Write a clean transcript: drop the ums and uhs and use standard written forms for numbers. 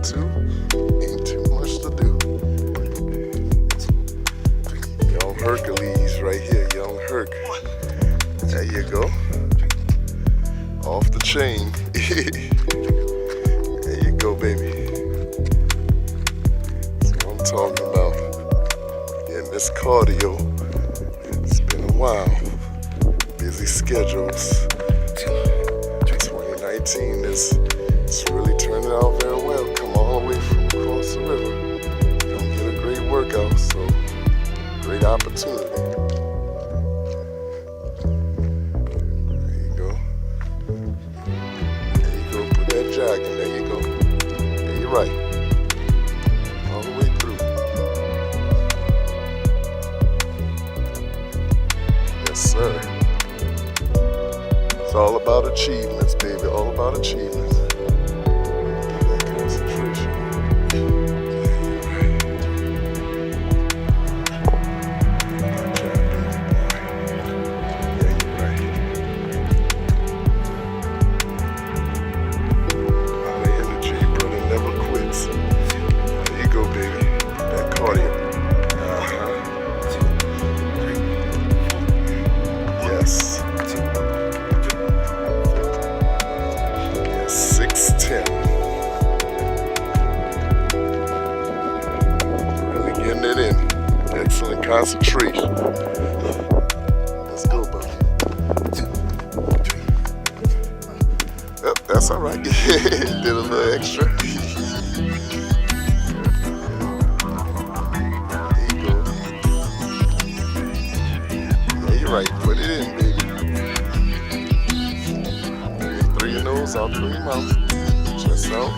too. Ain't too much to do. Young Hercules right here, young Herc. There you go. Off the chain. There you go, baby. That's what I'm talking about. Getting this cardio. It's been a while. Busy schedules. 2019 it's really turning out very well. Come all the way from across the river. Gonna get a great workout, so great opportunity. There you go. There you go, put that jogging, there you go. Yeah, you're right. All the way through. Yes, sir. It's all about achievements, baby. All about achievements. That concentration. Yeah, you're right. Good job, baby boy. Yeah, you're right. A lot of energy, brother. Never quits. There you go, baby. That cardio. Yes. 6:10. Really getting it in. Excellent concentration. Let's go, buddy. Yep, that's all right. Did a little extra. There you go. Yeah, you're right. Put it in, baby. Through your nose, out through your mouth. Chest out.